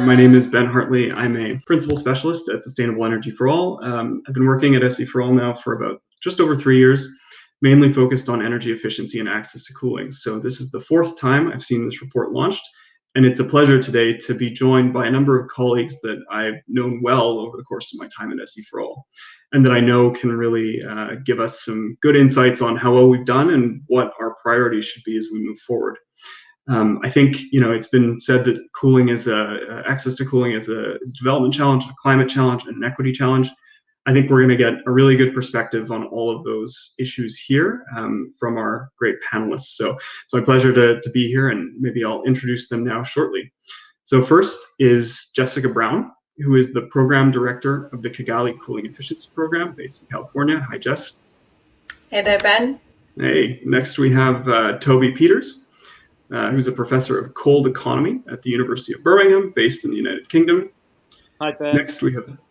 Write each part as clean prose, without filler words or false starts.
My name is Ben Hartley. I'm a principal specialist at Sustainable Energy for All. I've been working at SE for All now for about just over 3 years, mainly focused on energy efficiency and access to cooling. So this is the fourth time I've seen this report launched, and it's a pleasure today to be joined by a number of colleagues that I've known well over the course of my time at SE for All, and that I know can really give us some good insights on how well we've done and what our priorities should be as we move forward. I think it's been said that access to cooling is a development challenge, a climate challenge, and an equity challenge. I think we're going to get a really good perspective on all of those issues here from our great panelists. So it's my pleasure to be here, and maybe I'll introduce them now shortly. So first is Jessica Brown, who is the Program Director of the Kigali Cooling Efficiency Program based in California. Hi, Jess. Hey there, Ben. Hey, next we have Toby Peters, who's a professor of cold economy at the University of Birmingham, based in the United Kingdom. Hi, Ben.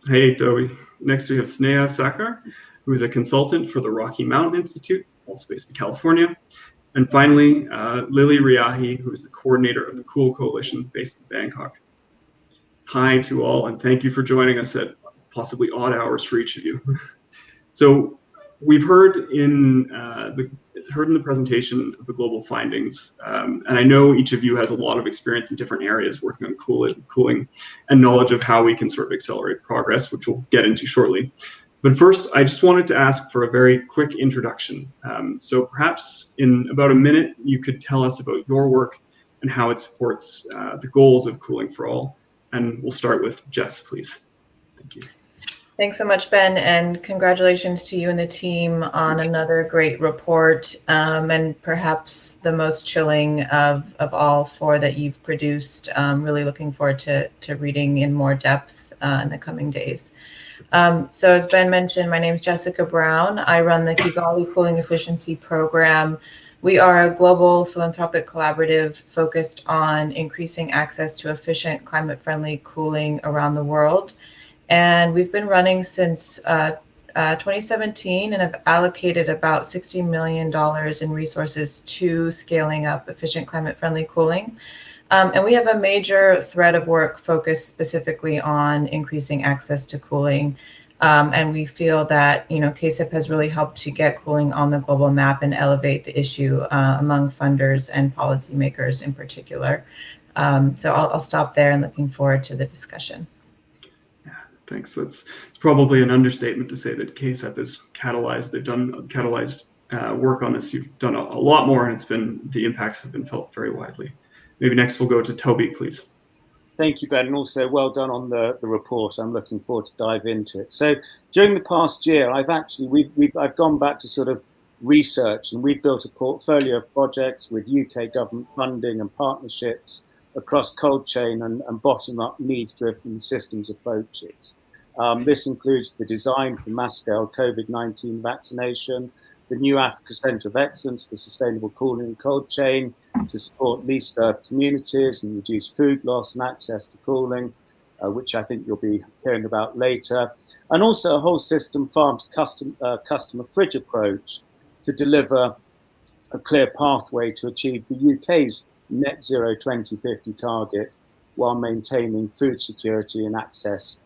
Hey, Toby. Next, we have Sneha Sakar, who is a consultant for the Rocky Mountain Institute, also based in California. And finally, Lily Riahi, who is the coordinator of the Cool Coalition, based in Bangkok. Hi to all, and thank you for joining us at possibly odd hours for each of you. So we've heard in the presentation of the global findings, and I know each of you has a lot of experience in different areas working on cooling and knowledge of how we can sort of accelerate progress, which we'll get into shortly. But first, I just wanted to ask for a very quick introduction. So perhaps in about a minute, you could tell us about your work and how it supports the goals of Cooling for All. And we'll start with Jess, please. Thank you. Thanks so much, Ben, and congratulations to you and the team on another great report, and perhaps the most chilling of all four that you've produced. Really looking forward to reading in more depth in the coming days. So as Ben mentioned, my name is Jessica Brown. I run the Kigali Cooling Efficiency Program. We are a global philanthropic collaborative focused on increasing access to efficient, climate-friendly cooling around the world. And we've been running since 2017 and have allocated about $60 million in resources to scaling up efficient climate-friendly cooling. And we have a major thread of work focused specifically on increasing access to cooling. And we feel that KCEP has really helped to get cooling on the global map and elevate the issue among funders and policymakers in particular. So I'll stop there and looking forward to the discussion. Thanks. That's probably an understatement to say that KCEP is catalyzed. They've done catalyzed work on this. You've done a lot more, and the impacts have been felt very widely. Maybe next we'll go to Toby, please. Thank you, Ben, and also well done on the report. I'm looking forward to dive into it. So during the past year, I've gone back to sort of research, and we've built a portfolio of projects with UK government funding and partnerships across cold chain and bottom-up needs-driven systems approaches. This includes the design for mass-scale COVID-19 vaccination, the new Africa Centre of Excellence for Sustainable Cooling and Cold Chain to support least served communities and reduce food loss and access to cooling, which I think you'll be hearing about later, and also a whole system farm-to-customer fridge approach to deliver a clear pathway to achieve the UK's net zero 2050 target while maintaining food security and access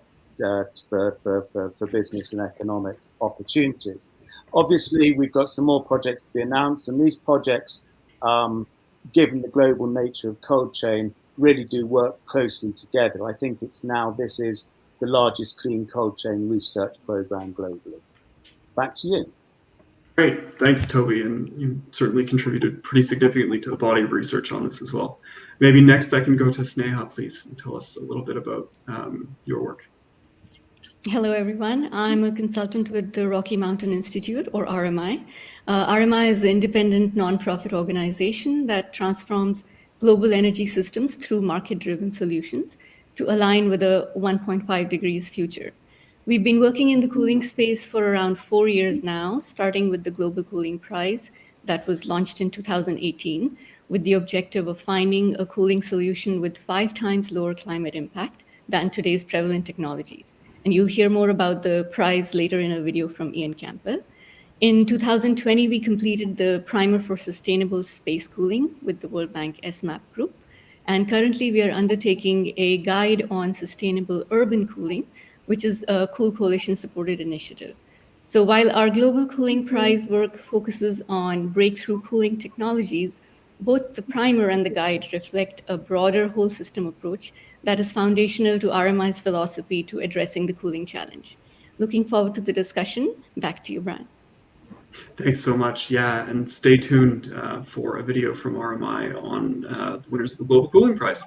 for business and economic opportunities. Obviously, we've got some more projects to be announced, and these projects, given the global nature of cold chain, really do work closely together. I think this is the largest clean cold chain research program globally. Back to you. Great, thanks, Toby, and you certainly contributed pretty significantly to the body of research on this as well. Maybe next I can go to Sneha, please, and tell us a little bit about your work. Hello, everyone. I'm a consultant with the Rocky Mountain Institute, or RMI. RMI is an independent nonprofit organization that transforms global energy systems through market-driven solutions to align with a 1.5 degrees future. We've been working in the cooling space for around 4 years now, starting with the Global Cooling Prize that was launched in 2018, with the objective of finding a cooling solution with 5 times lower climate impact than today's prevalent technologies. And you'll hear more about the prize later in a video from Ian Campbell. In 2020, we completed the Primer for Sustainable Space Cooling with the World Bank SMAP group. And currently, we are undertaking a guide on sustainable urban cooling, which is a Cool Coalition-supported initiative. So while our Global Cooling Prize work focuses on breakthrough cooling technologies, both the primer and the guide reflect a broader whole system approach that is foundational to RMI's philosophy to addressing the cooling challenge. Looking forward to the discussion. Back to you, Brian. Thanks so much. Yeah, and stay tuned for a video from RMI on the winners of the Global Cooling Prize.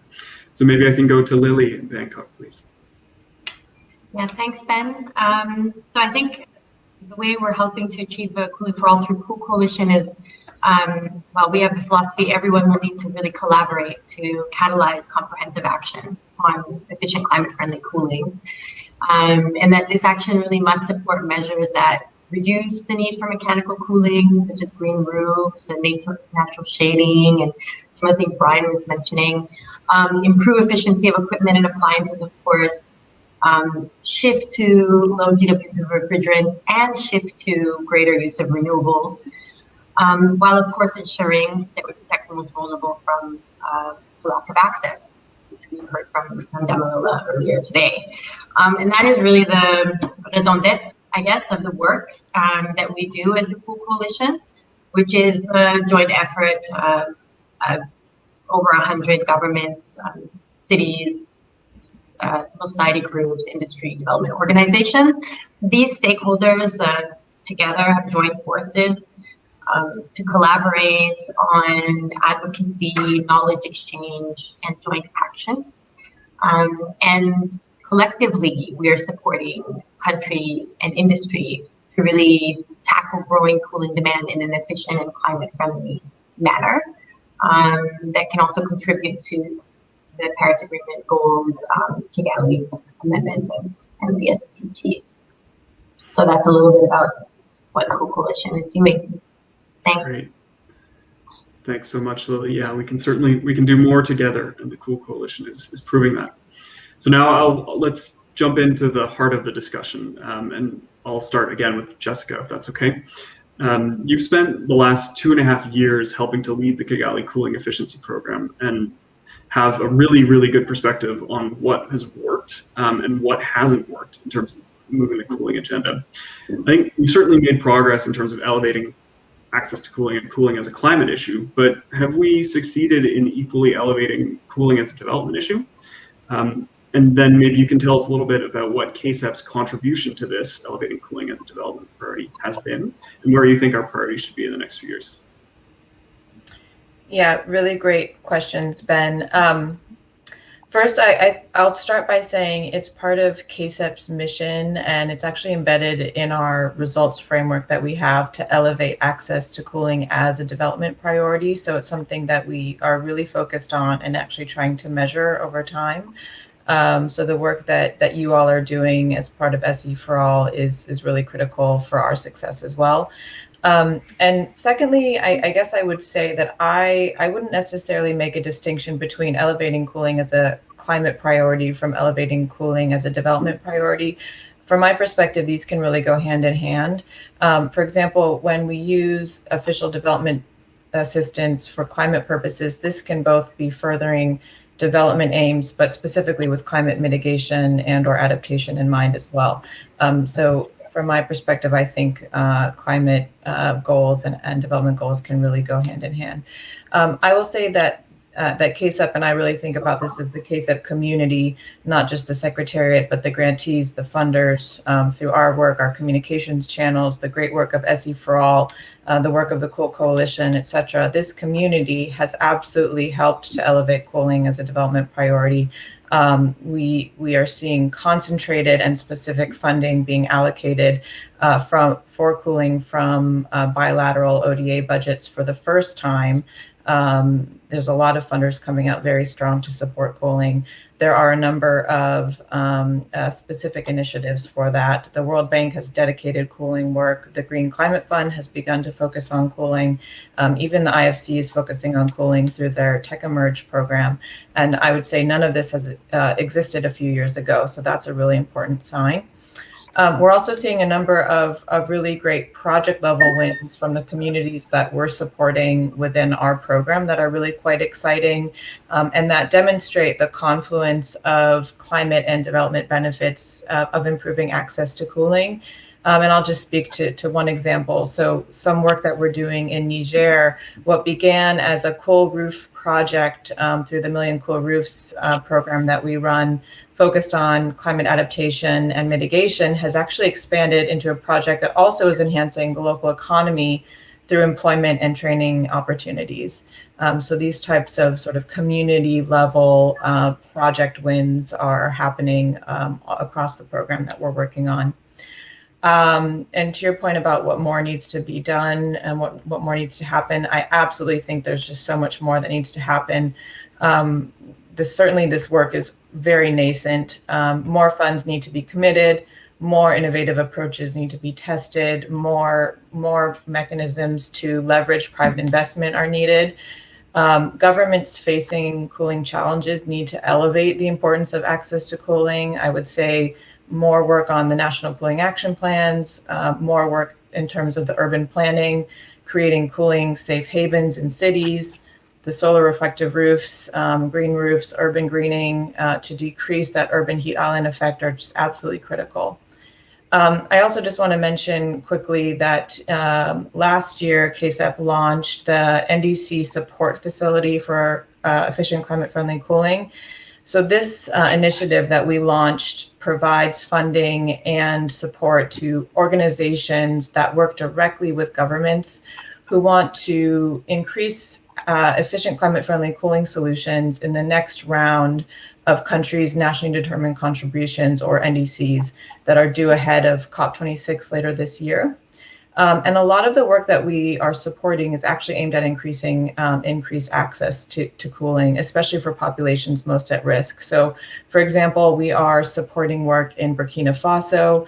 So maybe I can go to Lily in Bangkok, please. Yeah, thanks, Ben. So I think the way we're helping to achieve cooling for all through Cool Coalition is, well, we have the philosophy everyone will need to really collaborate to catalyze comprehensive action on efficient climate-friendly cooling. And that this action really must support measures that reduce the need for mechanical cooling, such as green roofs and natural shading, and some of the things Brian was mentioning. Improve efficiency of equipment and appliances, of course. Shift to low GWP refrigerants and shift to greater use of renewables, while of course ensuring that we protect the most vulnerable from lack of access, which we heard from Damilola earlier today. And that is really the raison d'etre, I guess, of the work that we do as the Cool Coalition, which is a joint effort of over 100 governments, cities, civil society groups, industry development organizations. These stakeholders together have joined forces to collaborate on advocacy, knowledge exchange, and joint action. And collectively, we are supporting countries and industry to really tackle growing cooling demand in an efficient and climate-friendly manner that can also contribute to the Paris Agreement goals, Kigali Amendment, and the SDGs. So that's a little bit about what Cool Coalition is doing. Thanks. Great. Thanks so much, Lily. Yeah, we can do more together, and the Cool Coalition is proving that. So now let's jump into the heart of the discussion, and I'll start again with Jessica, if that's okay. You've spent the last 2.5 years helping to lead the Kigali Cooling Efficiency Program and have a really, really good perspective on what has worked and what hasn't worked in terms of moving the cooling agenda. I think you've certainly made progress in terms of elevating access to cooling and cooling as a climate issue, but have we succeeded in equally elevating cooling as a development issue? And then maybe you can tell us a little bit about what KSEP's contribution to this, elevating cooling as a development priority, has been, and where you think our priorities should be in the next few years. Yeah, really great questions, Ben. First, I'll start by saying it's part of KSEP's mission, and it's actually embedded in our results framework that we have to elevate access to cooling as a development priority. So it's something that we are really focused on and actually trying to measure over time. So the work that you all are doing as part of SE for All is really critical for our success as well. And secondly, I guess I would say that I wouldn't necessarily make a distinction between elevating cooling as a climate priority from elevating cooling as a development priority. From my perspective, these can really go hand in hand. For example, when we use official development assistance for climate purposes, this can both be furthering development aims, but specifically with climate mitigation and or adaptation in mind as well. So from my perspective, I think climate goals and development goals can really go hand in hand. I will say that KSEP, and I really think about this as the KSEP community, not just the secretariat, but the grantees, the funders, through our work, our communications channels, the great work of SE for All, the work of the Cool Coalition, et cetera. This community has absolutely helped to elevate cooling as a development priority. We are seeing concentrated and specific funding being allocated for cooling from bilateral ODA budgets for the first time. There's a lot of funders coming out very strong to support cooling. There are a number of specific initiatives for that. The World Bank has dedicated cooling work. The Green Climate Fund has begun to focus on cooling. Even the IFC is focusing on cooling through their Tech Emerge program. And I would say none of this has existed a few years ago. So that's a really important sign. We're also seeing a number of really great project level wins from the communities that we're supporting within our program that are really quite exciting, and that demonstrate the confluence of climate and development benefits of improving access to cooling. And I'll just speak to one example. So some work that we're doing in Niger, what began as a cool roof project through the Million Cool Roofs program that we run, focused on climate adaptation and mitigation, has actually expanded into a project that also is enhancing the local economy through employment and training opportunities. So these types of sort of community level project wins are happening across the program that we're working on. And to your point about what more needs to be done and what more needs to happen, I absolutely think there's just so much more that needs to happen. Certainly this work is very nascent. More funds need to be committed, more innovative approaches need to be tested, more mechanisms to leverage private investment are needed. Governments facing cooling challenges need to elevate the importance of access to cooling. I would say more work on the national cooling action plans, more work in terms of the urban planning, creating cooling safe havens in cities, the solar reflective roofs, green roofs, urban greening to decrease that urban heat island effect are just absolutely critical. I also just want to mention quickly that last year, KSEP launched the NDC support facility for efficient climate-friendly cooling. So this initiative that we launched provides funding and support to organizations that work directly with governments who want to increase efficient climate-friendly cooling solutions in the next round of countries' nationally determined contributions, or NDCs, that are due ahead of COP26 later this year. And a lot of the work that we are supporting is actually aimed at increasing increased access to cooling, especially for populations most at risk. So, for example, we are supporting work in Burkina Faso.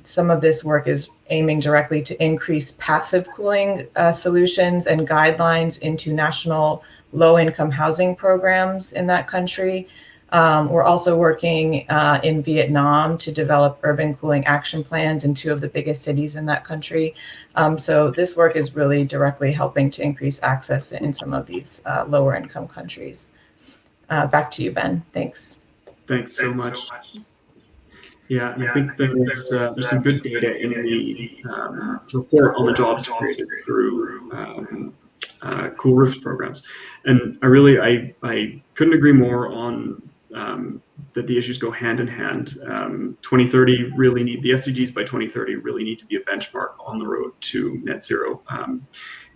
Some of this work is aiming directly to increase passive cooling solutions and guidelines into national low-income housing programs in that country. We're also working in Vietnam to develop urban cooling action plans in 2 of the biggest cities in that country. So this work is really directly helping to increase access in some of these lower income countries. Back to you, Ben. Thanks. Thanks so much. Yeah, and I think there's some good data in the report on the jobs created through Cool Roofs programs. And I couldn't agree more on that the issues go hand in hand. 2030 the SDGs by 2030 really need to be a benchmark on the road to net zero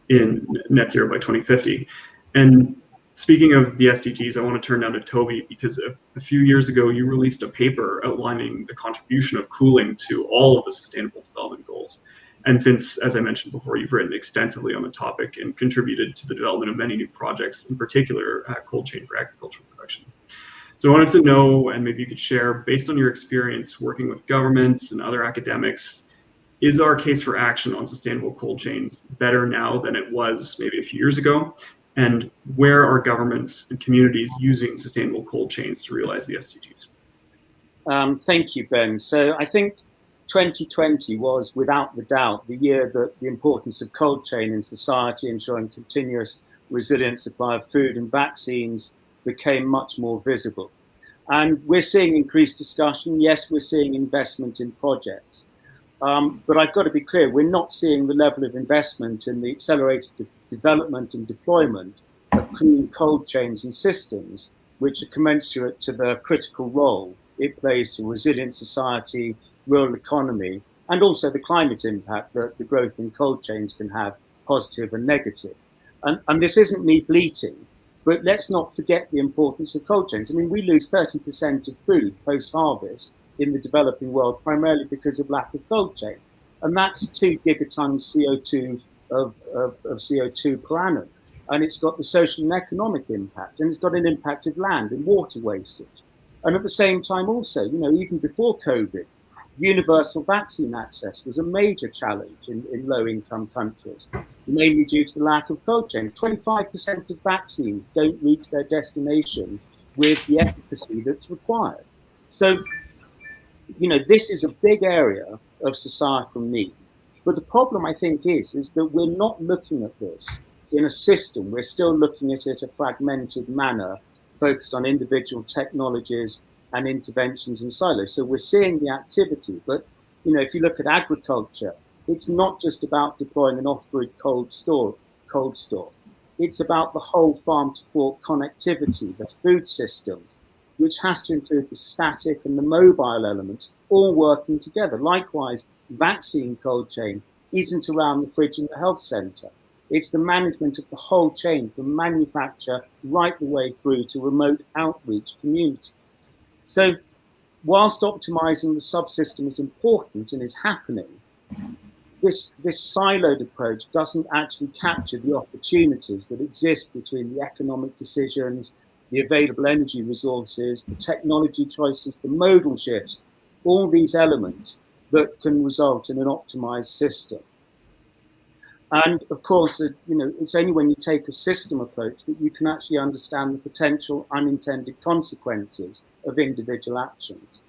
in net zero by 2050. And speaking of the SDGs, I want to turn now to Toby, because a few years ago you released a paper outlining the contribution of cooling to all of the Sustainable Development Goals. And since, as I mentioned before, you've written extensively on the topic and contributed to the development of many new projects, in particular cold chain for agricultural production. So I wanted to know, and maybe you could share, based on your experience working with governments and other academics, is our case for action on sustainable cold chains better now than it was maybe a few years ago? And where are governments and communities using sustainable cold chains to realize the SDGs? Thank you, Ben. So I think 2020 was, without the doubt, the year that the importance of cold chain in society, ensuring continuous resilient supply of food and vaccines, became much more visible. And we're seeing increased discussion. Yes, we're seeing investment in projects. But I've got to be clear, we're not seeing the level of investment in the accelerated development and deployment of clean cold chains and systems, which are commensurate to the critical role it plays to resilient society, rural economy, and also the climate impact that the growth in cold chains can have, positive and negative. And this isn't me bleating, but let's not forget the importance of cold chains. I mean, we lose 30% of food post-harvest in the developing world, primarily because of lack of cold chain. And that's 2 gigatons CO2 of CO2 per annum. And it's got the social and economic impact, and it's got an impact of land and water wastage. And at the same time also, even before COVID, universal vaccine access was a major challenge in low-income countries, mainly due to the lack of cold chains. 25% of vaccines don't reach their destination with the efficacy that's required. So this is a big area of societal need. But the problem, I think, is that we're not looking at this in a system. We're still looking at it in a fragmented manner, focused on individual technologies and interventions in silos. So we're seeing the activity, but if you look at agriculture, it's not just about deploying an off-grid cold store. It's about the whole farm-to-fork connectivity, the food system, which has to include the static and the mobile elements all working together. Likewise, vaccine cold chain isn't around the fridge in the health centre. It's the management of the whole chain from manufacture right the way through to remote outreach community. So whilst optimizing the subsystem is important and is happening, this siloed approach doesn't actually capture the opportunities that exist between the economic decisions, the available energy resources, the technology choices, the modal shifts, all these elements that can result in an optimized system. And of course, it's only when you take a system approach that you can actually understand the potential unintended consequences of individual actions.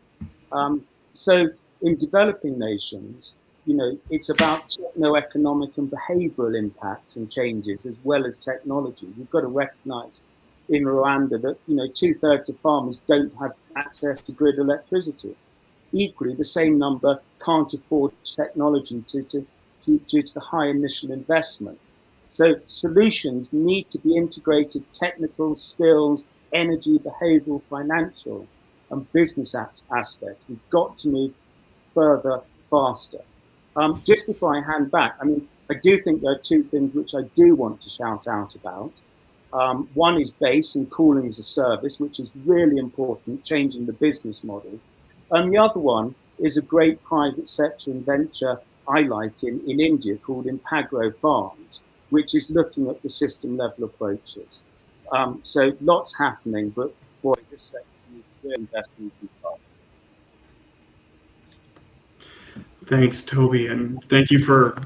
So in developing nations, it's about techno-economic and behavioral impacts and changes as well as technology. We've got to recognize in Rwanda that 2/3 of farmers don't have access to grid electricity. Equally, the same number can't afford technology due to the high initial investment. So solutions need to be integrated: technical skills, energy, behavioral, financial, and business aspects. We've got to move further, faster. Just before I hand back, I do think there are two things which I do want to shout out about. One is base and cooling as a service, which is really important, changing the business model. And the other one is a great private sector and venture I like in India called Impagro Farms, which is looking at the system level approaches. So lots happening, but boy, this sector needs real investment in fast. Thanks, Toby, and thank you for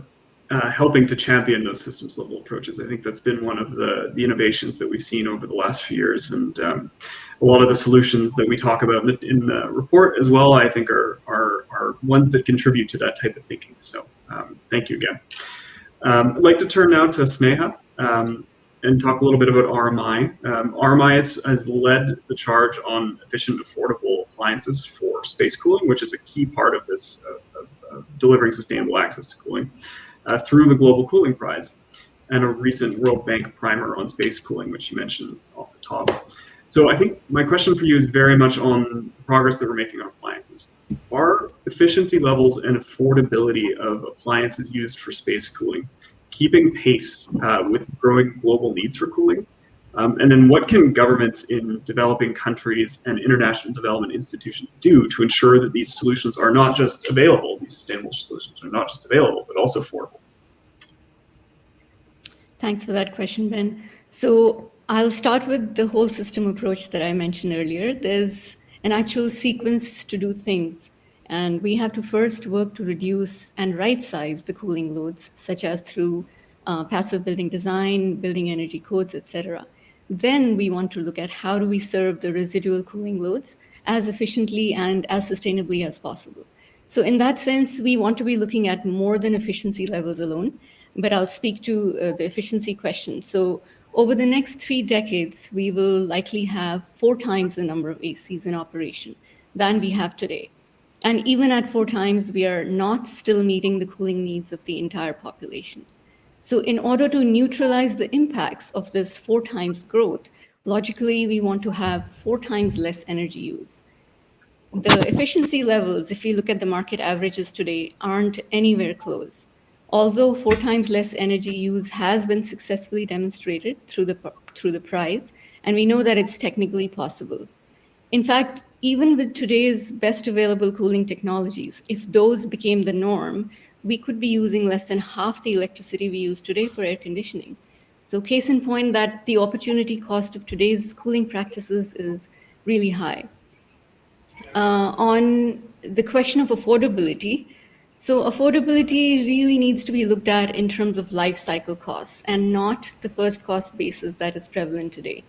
helping to champion those systems level approaches. I think that's been one of the innovations that we've seen over the last few years, and a lot of the solutions that we talk about in the report as well, I think are ones that contribute to that type of thinking. So thank you again. I'd like to turn now to Sneha and talk a little bit about RMI. RMI has led the charge on efficient, affordable appliances for space cooling, which is a key part of this of delivering sustainable access to cooling through the Global Cooling Prize and a recent World Bank primer on space cooling, which you mentioned off the top. So I think my question for you is very much on the progress that we're making on appliances. Are efficiency levels and affordability of appliances used for space cooling keeping pace with growing global needs for cooling? And then what can governments in developing countries and international development institutions do to ensure that these solutions are not just available, these sustainable solutions are not just available, but also affordable? Thanks for that question, Ben. So I'll start with the whole system approach that I mentioned earlier. There's an actual sequence to do things, and we have to first work to reduce and right-size the cooling loads, such as through passive building design, building energy codes, etc. Then we want to look at how do we serve the residual cooling loads as efficiently and as sustainably as possible. So in that sense, we want to be looking at more than efficiency levels alone, but I'll speak to the efficiency question. So over the next 3 decades, we will likely have 4 times the number of ACs in operation than we have today. And even at 4 times, we are not still meeting the cooling needs of the entire population. So in order to neutralize the impacts of this 4 times growth, logically, we want to have 4 times less energy use. The efficiency levels, if you look at the market averages today, aren't anywhere close. Although 4 times less energy use has been successfully demonstrated through the prize, and we know that it's technically possible. In fact, even with today's best available cooling technologies, if those became the norm, we could be using less than half the electricity we use today for air conditioning. So case in point that the opportunity cost of today's cooling practices is really high. On the question of affordability, so affordability really needs to be looked at in terms of life cycle costs and not the first cost basis that is prevalent today.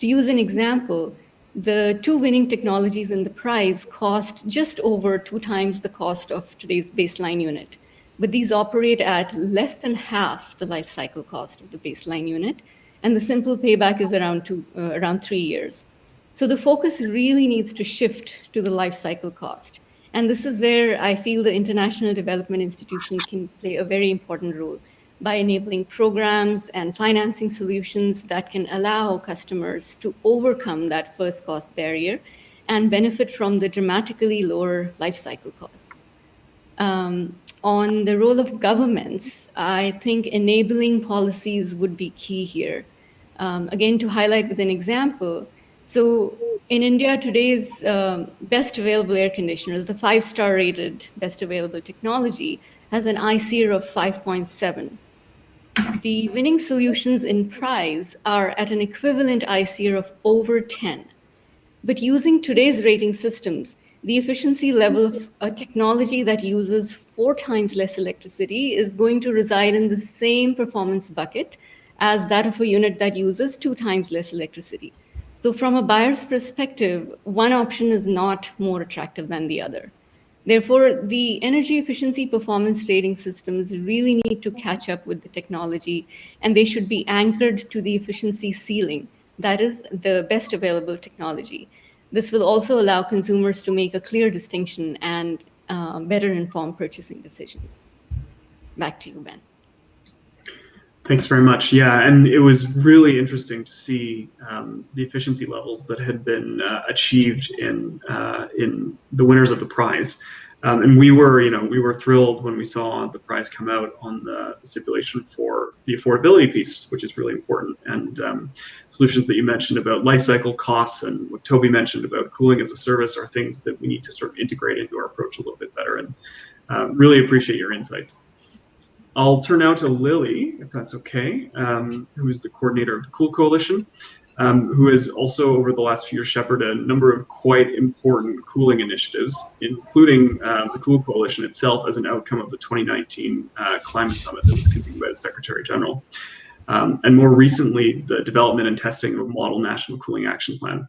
To use an example, the two winning technologies in the prize cost just over 2 times the cost of today's baseline unit. But these operate at less than half the life cycle cost of the baseline unit, and the simple payback is around 3 years. So the focus really needs to shift to the life cycle cost. And this is where I feel the International Development Institution can play a very important role by enabling programs and financing solutions that can allow customers to overcome that first cost barrier and benefit from the dramatically lower life cycle costs. On the role of governments, I think enabling policies would be key here. Again, to highlight with an example, so in India, today's best available air conditioners, the 5-star rated best available technology, has an ICER of 5.7. The winning solutions in prize are at an equivalent ICER of over 10. But using today's rating systems, the efficiency level of a technology that uses 4 times less electricity is going to reside in the same performance bucket as that of a unit that uses 2 times less electricity. So from a buyer's perspective, one option is not more attractive than the other. Therefore, the energy efficiency performance rating systems really need to catch up with the technology, and they should be anchored to the efficiency ceiling, that is, the best available technology. This will also allow consumers to make a clear distinction and better inform purchasing decisions. Back to you, Ben. Thanks very much. Yeah, and it was really interesting to see the efficiency levels that had been achieved in the winners of the prize. And we were thrilled when we saw the prize come out on the stipulation for the affordability piece, which is really important. And solutions that you mentioned about life cycle costs and what Toby mentioned about cooling as a service are things that we need to sort of integrate into our approach a little bit better. And really appreciate your insights. I'll turn now to Lily, if that's okay, who is the coordinator of the Cool Coalition, who has also over the last few years shepherded a number of quite important cooling initiatives, including the Cool Coalition itself as an outcome of the 2019 climate summit that was convened by the Secretary General. And more recently, the development and testing of a model national cooling action plan.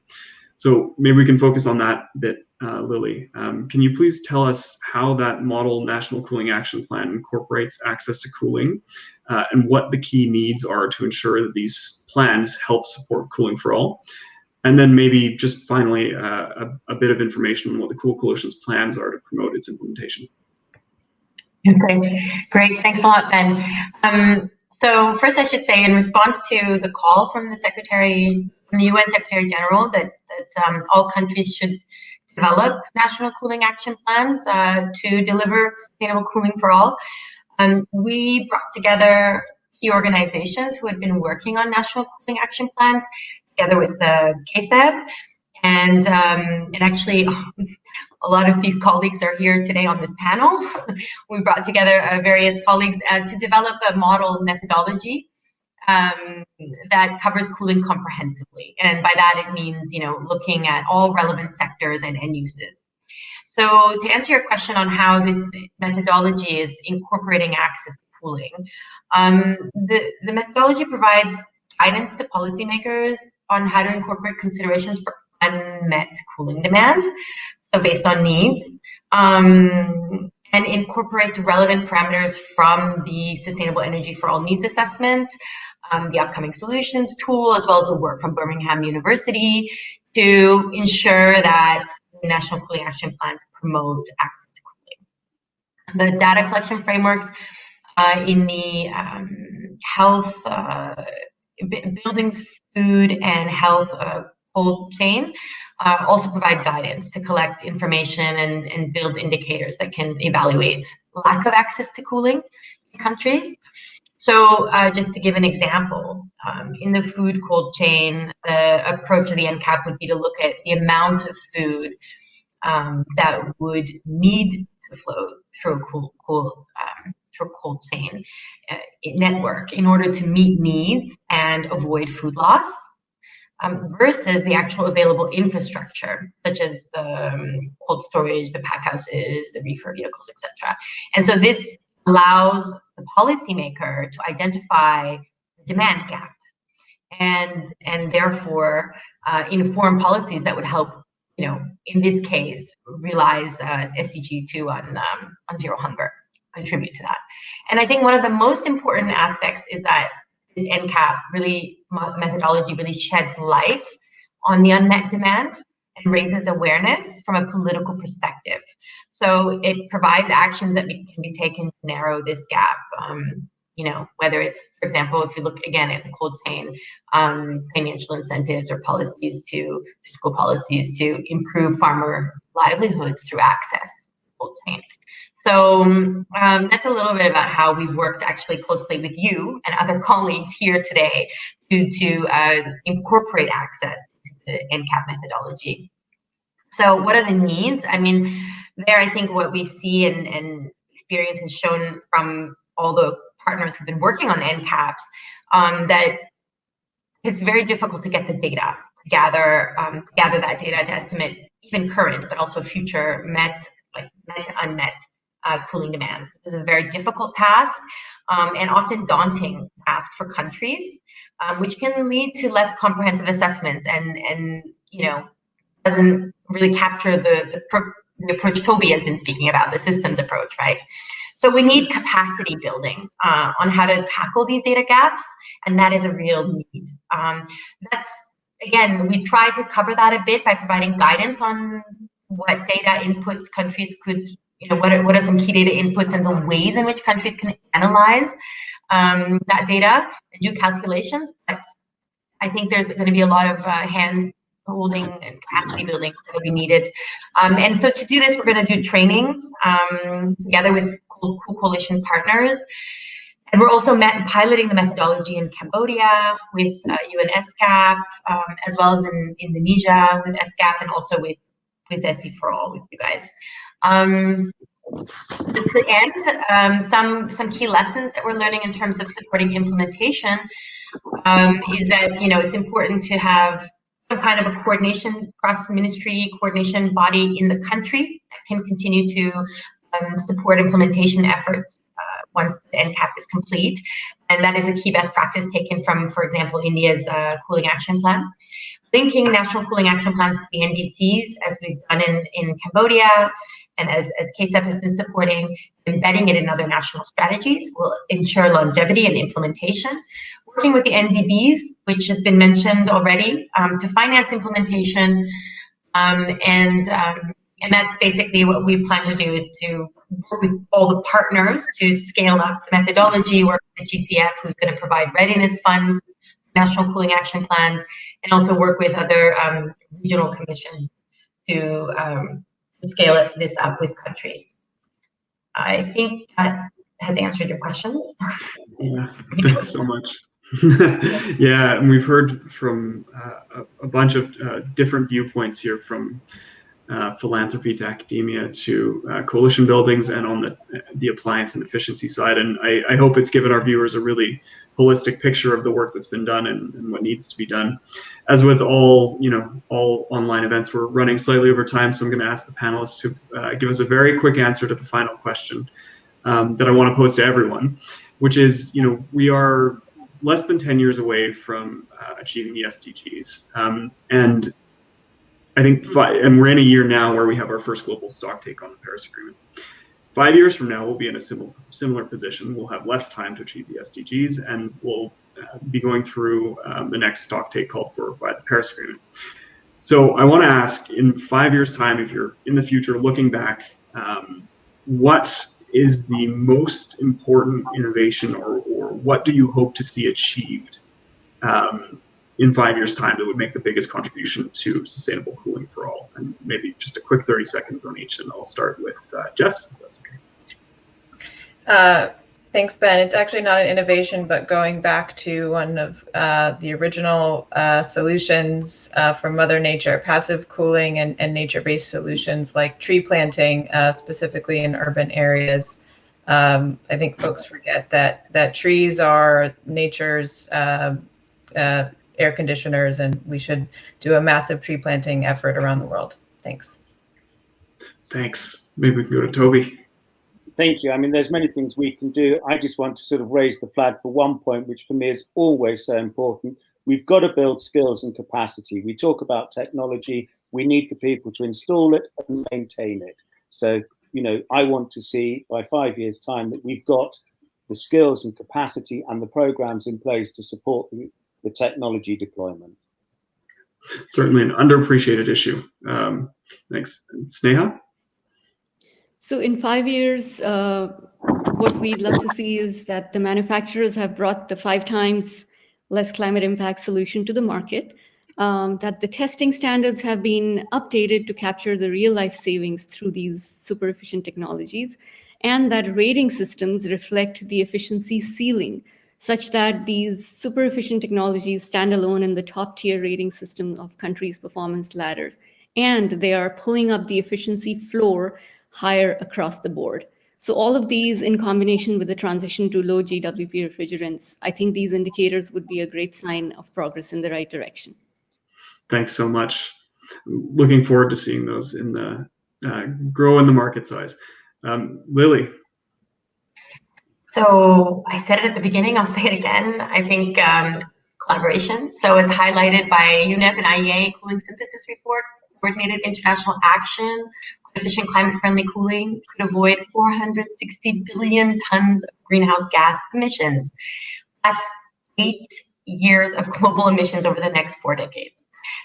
So maybe we can focus on that bit, Lily. Can you please tell us how that model national cooling action plan incorporates access to cooling and what the key needs are to ensure that these plans help support cooling for all? And then maybe just finally a bit of information on what the Cool Coalition's plans are to promote its implementation. Okay, great. Thanks a lot, Ben. So first I should say, in response to the call from the UN Secretary General that all countries should develop national cooling action plans to deliver sustainable cooling for all, we brought together key organizations who had been working on national cooling action plans together with KSEB. And actually, a lot of these colleagues are here today on this panel. We brought together various colleagues to develop a model methodology that covers cooling comprehensively. And by that, it means, looking at all relevant sectors and end uses. So to answer your question on how this methodology is incorporating access to cooling, the methodology provides guidance to policymakers on how to incorporate considerations for unmet cooling demand, so based on needs, and incorporates relevant parameters from the Sustainable Energy for All Needs Assessment, the upcoming solutions tool, as well as the work from Birmingham University to ensure that the National Cooling Action Plans promote access to cooling. The data collection frameworks in the health, buildings, food, and health cold chain also provide guidance to collect information and build indicators that can evaluate lack of access to cooling in countries. So just to give an example, in the food cold chain, the approach of the NCAP would be to look at the amount of food that would need to flow through a cold chain network in order to meet needs and avoid food loss, versus the actual available infrastructure, such as the cold storage, the pack houses, the reefer vehicles, etc. And so this allows the policymaker to identify the demand gap and therefore inform policies that would help, in this case, realize SDG 2 on zero hunger, contribute to that. And I think one of the most important aspects is that this NCAP methodology really sheds light on the unmet demand and raises awareness from a political perspective. So it provides actions that can be taken to narrow this gap. Whether it's, for example, if you look again at the cold chain, financial incentives or fiscal policies to improve farmers' livelihoods through access to cold chain. So that's a little bit about how we've worked actually closely with you and other colleagues here today to incorporate access to the NCAP methodology. So what are the needs? I mean, I think what we see and experience has shown from all the partners who've been working on NCAPs that it's very difficult to get the data, gather that data to estimate even current, but also future met and unmet cooling demands. This is a very difficult task and often daunting task for countries, which can lead to less comprehensive assessments and doesn't really capture the approach Toby has been speaking about, the systems approach, right? So we need capacity building on how to tackle these data gaps, and that is a real need. We try to cover that a bit by providing guidance on what data inputs countries could, what are some key data inputs and the ways in which countries can analyze that data and do calculations. But I think there's going to be a lot of hand-holding and capacity building that will be needed. And so to do this, we're going to do trainings together with coalition partners. And we're also piloting the methodology in Cambodia with UN SCAP, as well as in Indonesia with SCAP, and also with SE for All with you guys. Just to end, some key lessons that we're learning in terms of supporting implementation is that it's important to have some kind of a cross-ministry coordination body in the country that can continue to support implementation efforts once the NCAP is complete. And that is a key best practice taken from, for example, India's cooling action plan. Linking national cooling action plans to the NDCs, as we've done in Cambodia, and as KSEP has been supporting, embedding it in other national strategies will ensure longevity and implementation. Working with the NDBs, which has been mentioned already, to finance implementation, and that's basically what we plan to do, is to work with all the partners to scale up the methodology, work with the GCF, who's going to provide readiness funds, national cooling action plans, and also work with other regional commissions to scale this up with countries. I think that has answered your question. Yeah, thanks so much. Yeah, and we've heard from a bunch of different viewpoints here, from philanthropy to academia to coalition buildings, and on the appliance and efficiency side. And I hope it's given our viewers a really holistic picture of the work that's been done and what needs to be done. As with all online events, we're running slightly over time, so I'm going to ask the panelists to give us a very quick answer to the final question that I want to pose to everyone, which is, we are less than 10 years away from achieving the SDGs. And I think, and we're in a year now where we have our first global stock take on the Paris Agreement. 5 years from now, we'll be in a similar position. We'll have less time to achieve the SDGs, and we'll be going through the next stock take called for by the Paris Agreement. So I want to ask, in 5 years' time, if you're in the future looking back, what is the most important innovation, or what do you hope to see achieved in 5 years' time that would make the biggest contribution to sustainable cooling for all? And maybe just a quick 30 seconds on each, and I'll start with Jess, if that's okay. Thanks, Ben. It's actually not an innovation, but going back to one of the original solutions from Mother Nature, passive cooling and nature-based solutions like tree planting, specifically in urban areas. I think folks forget that trees are nature's air conditioners, and we should do a massive tree planting effort around the world. Thanks. Thanks. Maybe we can go to Toby. Thank you. I mean, there's many things we can do. I just want to sort of raise the flag for one point, which for me is always so important, we've got to build skills and capacity. We talk about technology. We need the people to install it and maintain it. So, you know, I want to see by 5 years' time that we've got the skills and capacity and the programs in place to support the technology deployment. Certainly an underappreciated issue. Thanks. Sneha? So in 5 years, what we'd love to see is that the manufacturers have brought the 5 times less climate impact solution to the market, that the testing standards have been updated to capture the real life savings through these super efficient technologies, and that rating systems reflect the efficiency ceiling, such that these super efficient technologies stand alone in the top tier rating system of countries' performance ladders, and they are pulling up the efficiency floor higher across the board. So all of these in combination with the transition to low GWP refrigerants, I think these indicators would be a great sign of progress in the right direction. Thanks so much. Looking forward to seeing those in the grow in the market size. Lily. So I said it at the beginning, I'll say it again. I think collaboration. So as highlighted by UNEP and IEA cooling synthesis report, coordinated international action on efficient climate-friendly cooling could avoid 460 billion tons of greenhouse gas emissions. That's 8 years of global emissions over the next 4 decades.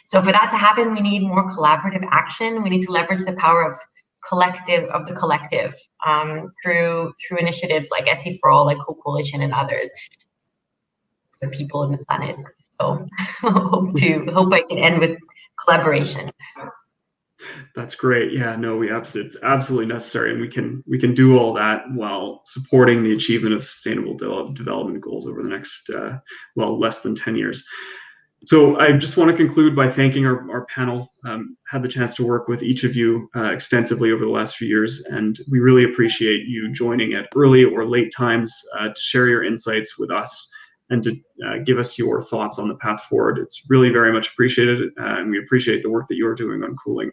So for that to happen, we need more collaborative action. We need to leverage the power of the collective through initiatives like SE for All, like Co-Coalition and others, the people and the planet. So hope I can end with collaboration. That's great. Yeah, no, it's absolutely necessary, and we can do all that while supporting the achievement of sustainable development goals over the next less than 10 years. So I just want to conclude by thanking our panel. Had the chance to work with each of you extensively over the last few years, and we really appreciate you joining at early or late times to share your insights with us and to give us your thoughts on the path forward. It's really very much appreciated, and we appreciate the work that you're doing on cooling.